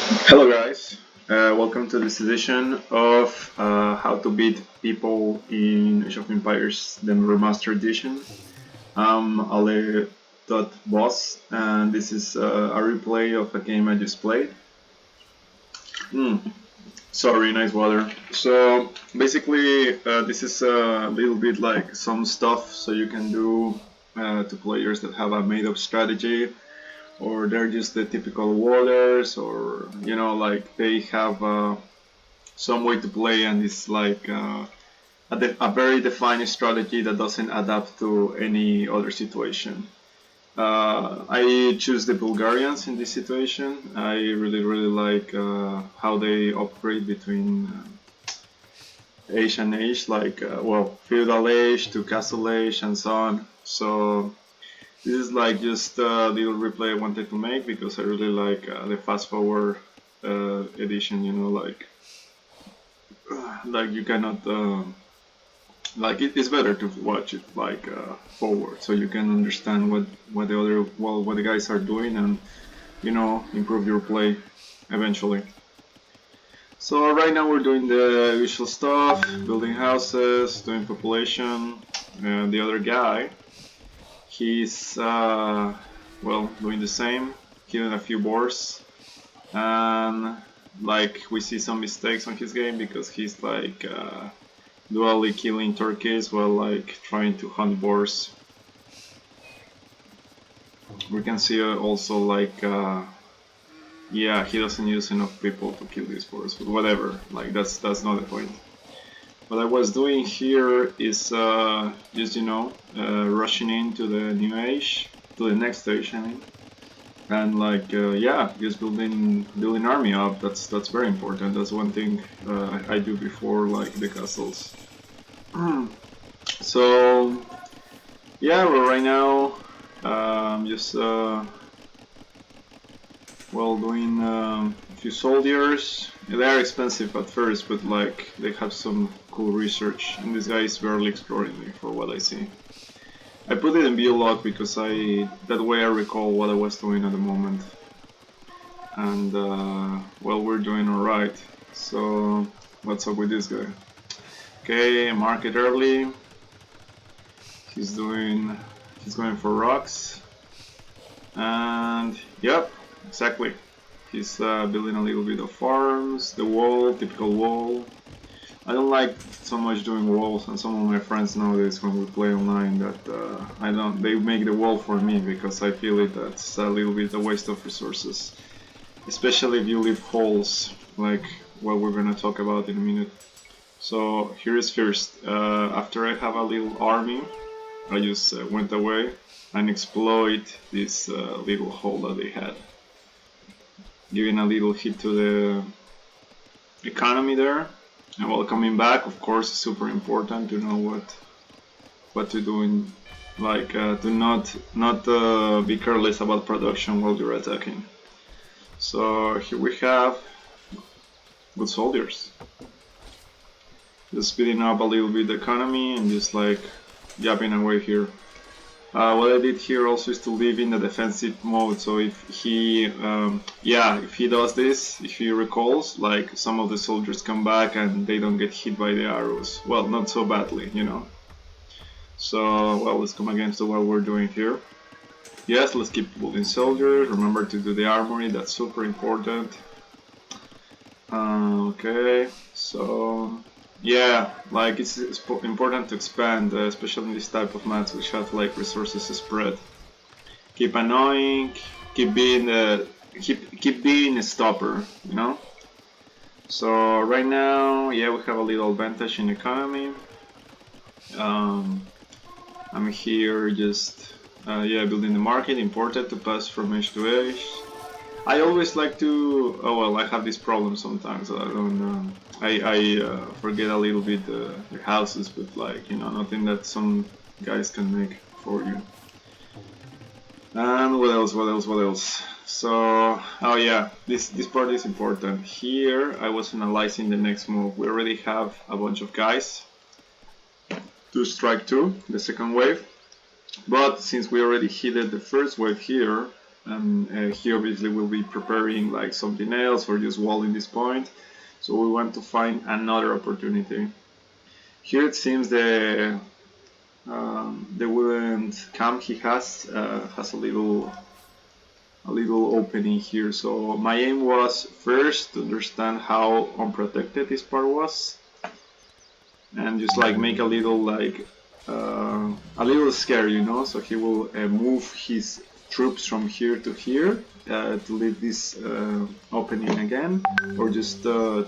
Hello guys, welcome to this edition of How to Beat People in Age of Empires the Remastered Edition. I'm Ale.boss and this is a replay of a game I just played. Sorry, nice water. So basically this is a little bit like some stuff so you can do to players that have a made up strategy, or they're just the typical warriors, or like they have some way to play and it's like a very defined strategy that doesn't adapt to any other situation. I choose the Bulgarians in this situation. I really like how they operate between age and age, like feudal age to castle age and so on. So this is like just a little replay I wanted to make because I really like the fast forward edition. Like you cannot it's better to watch it like forward so you can understand what the guys are doing and improve your play eventually. So right now we're doing the usual stuff, building houses, doing population. And the other guy, he's doing the same, killing a few boars, and like we see some mistakes on his game because he's like dually killing turkeys while like trying to hunt boars. We can see also like yeah, he doesn't use enough people to kill these boars, but whatever, like that's not the point. What I was doing here is just rushing into the new age, to the next stage I mean, and like yeah, just building army up. That's very important. That's one thing I do before like the castles. So yeah, well, right now just doing a few soldiers. They are expensive at first, but like they have some cool research, and this guy is barely exploring me for what I see. I put it in view log because that way I recall what I was doing at the moment, and we're doing all right. So what's up with this guy? Okay, market early. He's going for rocks, and yep, exactly. He's building a little bit of farms, the wall, typical wall. I don't like so much doing walls, and some of my friends nowadays when we play online that I don't. They make the wall for me because I feel that's a little bit a waste of resources, especially if you leave holes, like what we're gonna talk about in a minute. So here is first. After I have a little army, I just went away and exploit this little hole that they had, giving a little hit to the economy there. And while coming back, of course, it's super important to know what to do in, like to not be careless about production while you're attacking. So here we have good soldiers, just speeding up a little bit the economy and just like yapping away here. What I did here also is to leave in the defensive mode, so if he, if he does this, if he recalls, like some of the soldiers come back and they don't get hit by the arrows. Well, not so badly, you know. So, let's come against what we're doing here. Yes, let's keep building soldiers. Remember to do the armory, that's super important. Okay, so yeah, like it's important to expand, especially in this type of maps which have like resources spread. Keep annoying, keep being a stopper, you know. So right now, yeah, we have a little advantage in economy. I'm here just building the market, important to pass from age to age. I always like to. Oh well, I have this problem sometimes. I don't. I forget a little bit the houses, but like nothing that some guys can make for you. And what else? What else? What else? So, oh yeah, this part is important. Here, I was analyzing the next move. We already have a bunch of guys to strike two, the second wave. But since we already hit the first wave here, and he obviously will be preparing like something else or just walling this point. So we want to find another opportunity. Here it seems the wooden camp he has a little opening here. So my aim was first to understand how unprotected this part was, and just like make a little scare, you know. So he will move his troops from here to here to leave this opening again, or just to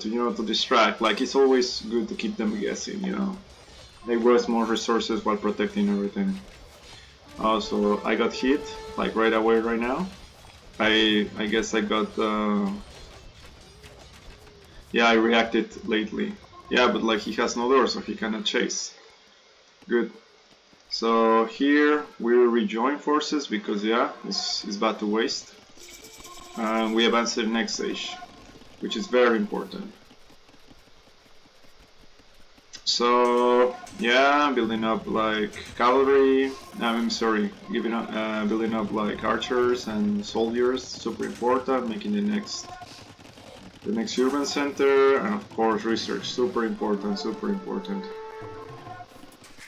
distract. Like it's always good to keep them guessing, you know. They waste more resources while protecting everything. So I got hit like right away right now. I guess I got yeah, I reacted lately. Yeah, but like he has no door, so he cannot chase. Good. So here we'll rejoin forces because yeah, it's bad to waste. And we advance to the next stage, which is very important. So yeah, building up like cavalry. I'm sorry, building up like archers and soldiers. Super important. Making the next urban center, and of course research. Super important. Super important.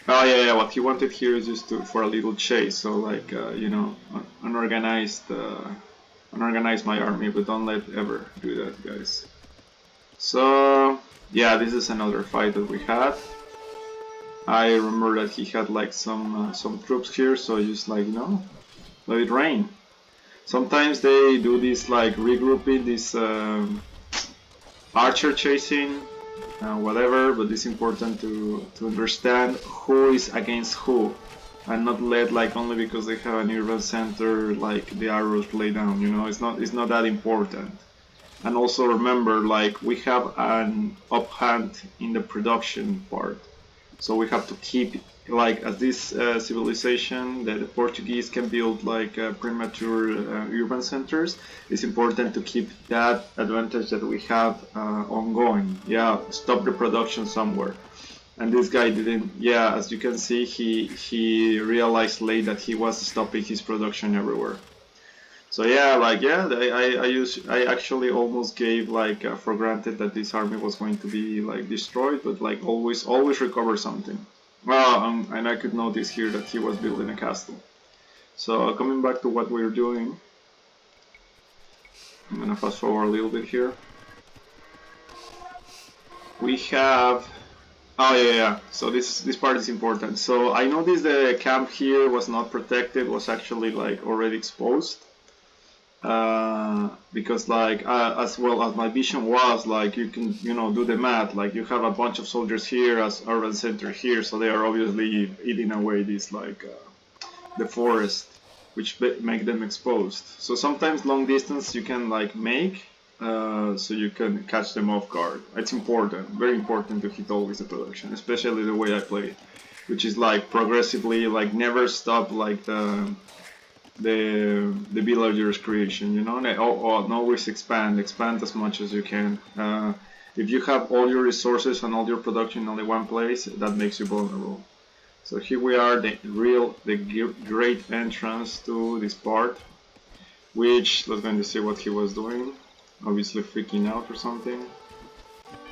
Oh yeah, what he wanted here is just for a little chase. So like unorganized my army, but don't let ever do that, guys. So yeah, this is another fight that we had. I remember that he had like some troops here, so just like let it rain. Sometimes they do this like regrouping, this archer chasing, whatever. But it's important to understand who is against who, and not let like only because they have an urban center like the arrows lay down. You know, it's not that important. And also remember, like we have an uphand in the production part. So we have to keep, like, as this civilization that the Portuguese can build like premature urban centers. It's important to keep that advantage that we have ongoing. Yeah, stop the production somewhere. And this guy didn't. Yeah, as you can see, he realized late that he was stopping his production everywhere. So yeah, like yeah, I actually almost gave like for granted that this army was going to be like destroyed, but like always recover something. Well, and I could notice here that he was building a castle. So coming back to what we're doing, I'm gonna fast forward a little bit here. We have. Oh yeah. So this part is important. So I noticed the camp here was not protected, was actually like already exposed. Because like as well as my vision was like you can do the math, like you have a bunch of soldiers here as urban center here, so they are obviously eating away this like the forest, which make them exposed. So sometimes long distance you can like make so you can catch them off guard. It's important, very important to hit always the production, especially the way I play, which is like progressively like never stop like the villagers creation, and always expand as much as you can. If you have all your resources and all your production in only one place, that makes you vulnerable. So here we are, the great entrance to this part, which let's going to see what he was doing. Obviously freaking out or something.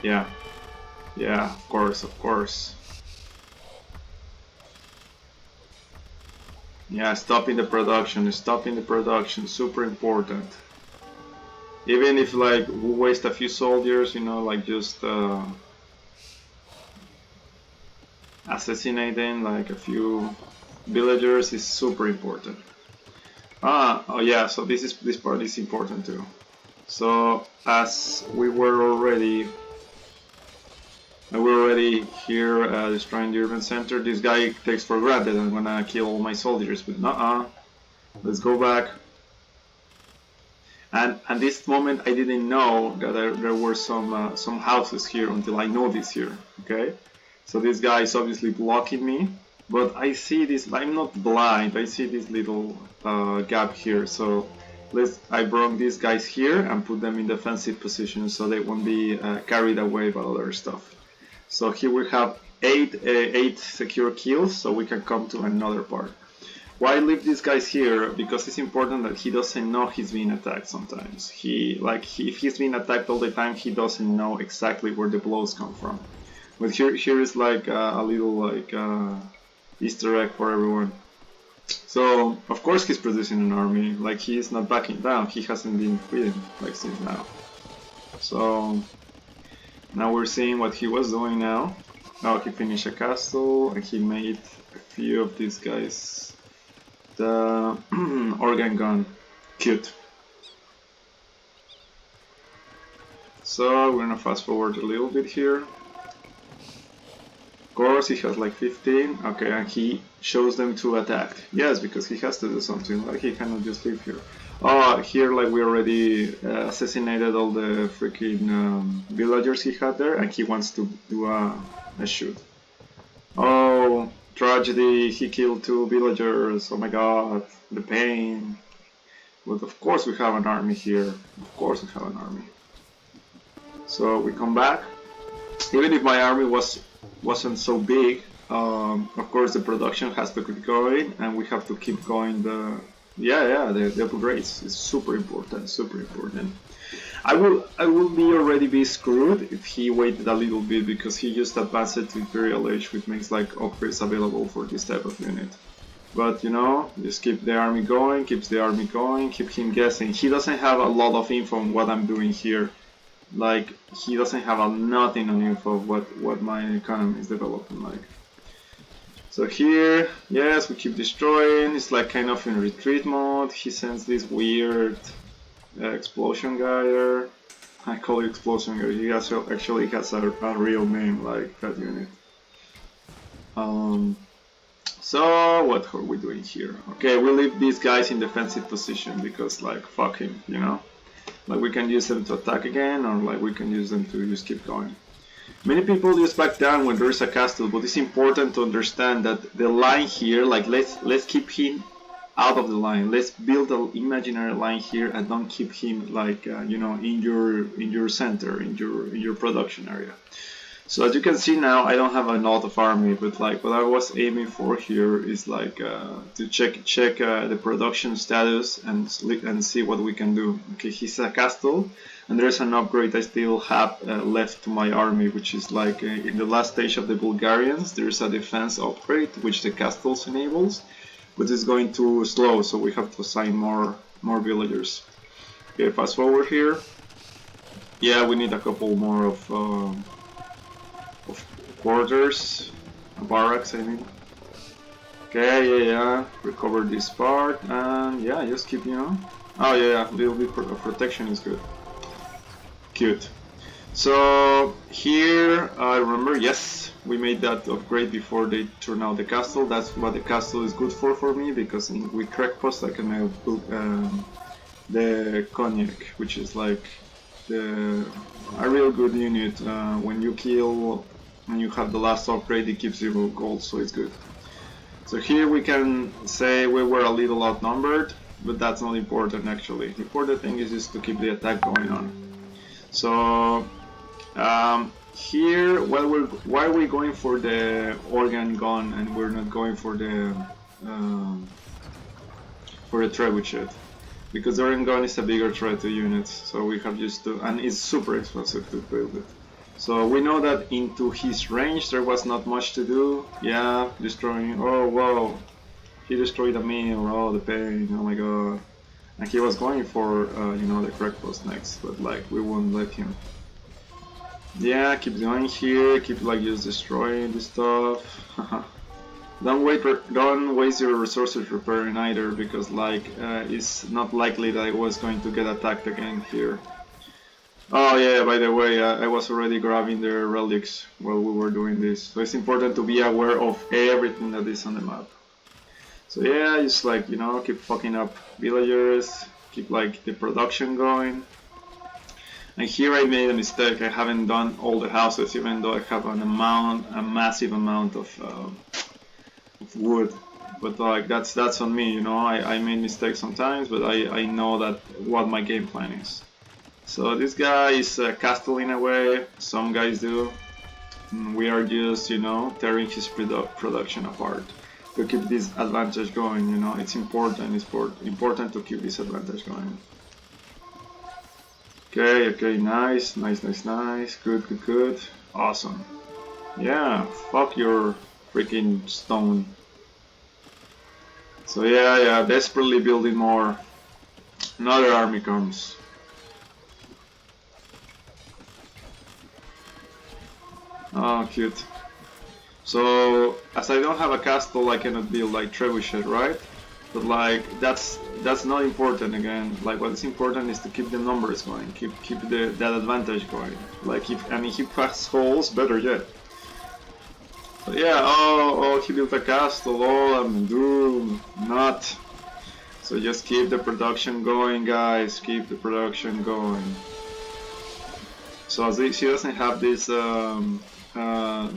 Yeah, of course. Yeah, stopping the production, super important. Even if like we waste a few soldiers, like just assassinating like a few villagers is super important. Oh yeah, so this part is important too. So as we were already here destroying the urban center, this guy takes for granted I'm gonna kill all my soldiers, but let's go back. And at this moment, I didn't know that there were some houses here until I noticed here. Okay, so this guy is obviously blocking me, but I see this. I'm not blind. I see this little gap here. So I brought these guys here and put them in defensive position so they won't be carried away by other stuff. So here we have eight secure kills, so we can come to another part. Why leave these guys here? Because it's important that he doesn't know he's being attacked sometimes. If he's being attacked all the time, he doesn't know exactly where the blows come from. But here is like a little like Easter egg for everyone. So of course he's producing an army. Like he's not backing down. He hasn't been quitting like since now. So now we're seeing what he was doing now. Oh, he finished a castle and he made a few of these guys. The organ gun. Cute. So we're gonna fast forward a little bit here. Of course, he has like 15. Okay, and he shows them to attack. Yes, because he has to do something. Like he cannot just live here. Oh, here like we already assassinated all the freaking villagers he had there, and he wants to do a shoot. Oh, tragedy! He killed 2 villagers. Oh my god, the pain. But of course we have an army here. Of course we have an army. So we come back. Even if my army wasn't so big, of course the production has to keep going, and we have to keep going the upgrades. It's super important, super important. I will already be screwed if he waited a little bit, because he just advanced to Imperial Age, which makes like upgrades available for this type of unit. But you know, just keep the army going, keeps the army going, keep him guessing. He doesn't have a lot of info on what I'm doing here. Like, he doesn't have nothing on info of what my economy is developing like. So here, yes, we keep destroying. It's like kind of in retreat mode. He sends this weird explosion guy there. I call it explosion guy. He actually has a real name, like that unit. So what are we doing here? Okay, we leave these guys in defensive position because like fuck him, you know? Like we can use them to attack again, or like we can use them to just keep going. Many people just back down when there is a castle, but it's important to understand that the line here, like let's keep him out of the line. Let's build an imaginary line here and don't keep him like you know, in your center, in your production area. So as you can see now, I don't have a lot of army, but like what I was aiming for here is like to check the production status and see what we can do. Okay, he's a castle, and there's an upgrade I still have left to my army, which is like in the last stage of the Bulgarians, there's a defense upgrade which the castles enables, but it's going too slow, so we have to assign more villagers. Okay, fast forward here. Yeah, we need a couple more of quarters, barracks I mean. Okay, yeah, recover this part, and yeah, just keep, you know. Oh yeah, a little bit of protection is good. Cute. So here, I remember, yes, we made that upgrade before they turn out the castle. That's what the castle is good for me, because with crack post I can make the cognac, which is like a real good unit. When you have the last upgrade, it gives you gold, so it's good. So here we can say we were a little outnumbered, but that's not important actually. The important thing is just to keep the attack going on. So here, why are we going for the organ gun and we're not going for the trebuchet? Because the organ gun is a bigger threat to units, so we have just to, and it's super expensive to build it. So we know that into his range there was not much to do. Yeah, destroying. Oh wow, he destroyed a meal. Oh, the pain. Oh my god. And he was going for you know, the crack post next, but like we won't let him. Yeah, keep going here. Keep like just destroying this stuff. Don't waste your resources repairing either, because like it's not likely that I was going to get attacked again here. Oh yeah, by the way, I was already grabbing the relics while we were doing this, so it's important to be aware of everything that is on the map. So yeah, just like, you know, keep fucking up villagers, keep like the production going. And here I made a mistake. I haven't done all the houses, even though I have a massive amount of wood. But like that's on me, you know. I made mistakes sometimes, but I know that what my game plan is. So this guy is castle in a way. Some guys do. We are just, you know, tearing his production apart. to keep this advantage going, you know, it's important, important to keep this advantage going. Okay, okay, nice, good, awesome. Yeah, fuck your freaking stone. So yeah, desperately building more. Another army comes. Oh, cute. So, as I don't have a castle, I cannot build like trebuchet, right? But like that's not important again. Like what is important is to keep the numbers going, keep that advantage going. Like if he packs holes, better yet. So yeah, oh he built a castle. Oh, I'm doomed. Not. So just keep the production going, guys. Keep the production going. So she doesn't have this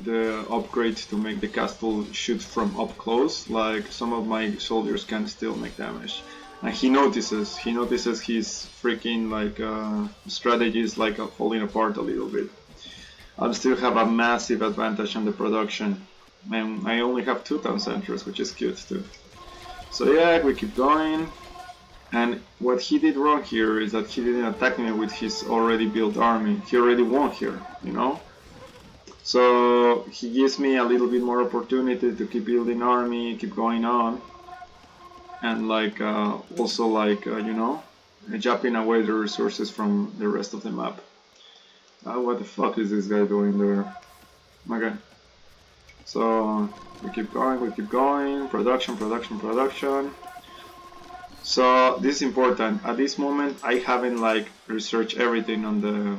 the upgrade to make the castle shoot from up close, like some of my soldiers can still make damage. And he notices his freaking like strategies like falling apart a little bit. I still have a massive advantage on the production, and I only have 2 town centers, which is cute too. So yeah, we keep going. And what he did wrong here is that he didn't attack me with his already built army. He already won here, you know? So he gives me a little bit more opportunity to keep building army, keep going on. And like, also like, you know, jumping away the resources from the rest of the map. What the fuck is this guy doing there? Okay. So we keep going, production. So this is important. At this moment, I haven't like researched everything on the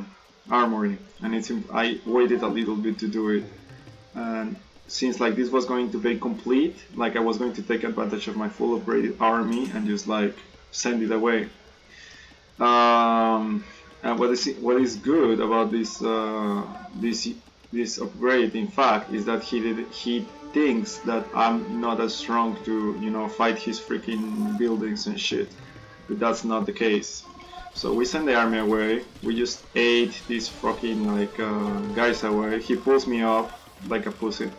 armory, and I waited a little bit to do it. And since like this was going to be complete, like I was going to take advantage of my full upgraded army and just like send it away. And what is good about this upgrade, in fact, is that he thinks that I'm not as strong to, you know, fight his freaking buildings and shit. But that's not the case. So we send the army away. We just ate these fucking like guys away. He pulls me up like a pussy.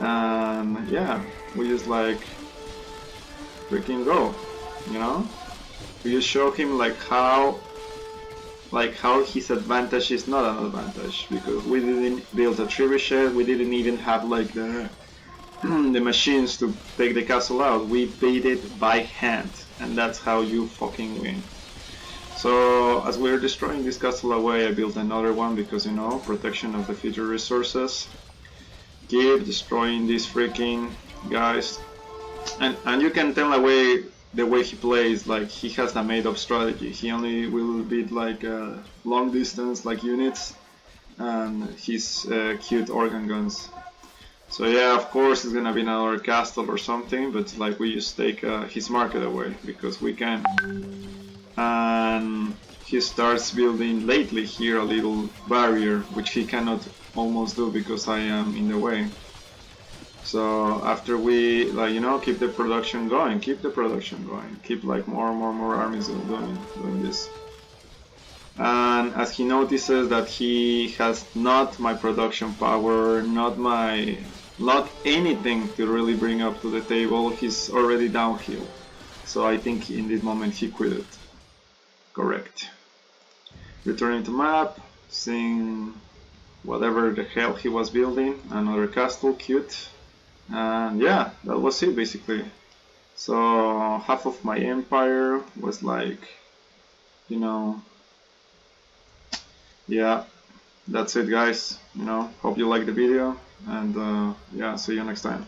And yeah, we just like freaking go, you know? We just show him like how his advantage is not an advantage, because we didn't build a trebuchet, we didn't even have like the the machines to take the castle out. We beat it by hand, and that's how you fucking win. So as we're destroying this castle away, I built another one because, you know, protection of the future resources. Keep destroying these freaking guys, and you can tell away the way he plays, like he has a made up strategy. He only will beat like long distance like units and his cute organ guns. So yeah, of course it's gonna be another castle or something, but like we just take his market away because we can. And he starts building lately here a little barrier, which he cannot almost do because I am in the way. So after we, like, you know, keep the production going, keep like more armies doing this. And as he notices that he has not my production power, not anything to really bring up to the table, he's already downhill. So I think in this moment he quit it. Correct. Returning to map, seeing whatever the hell he was building, another castle, cute. And yeah, that was it basically. So half of my empire was like, you know, yeah, that's it guys. You know, hope you liked the video, and yeah, see you next time.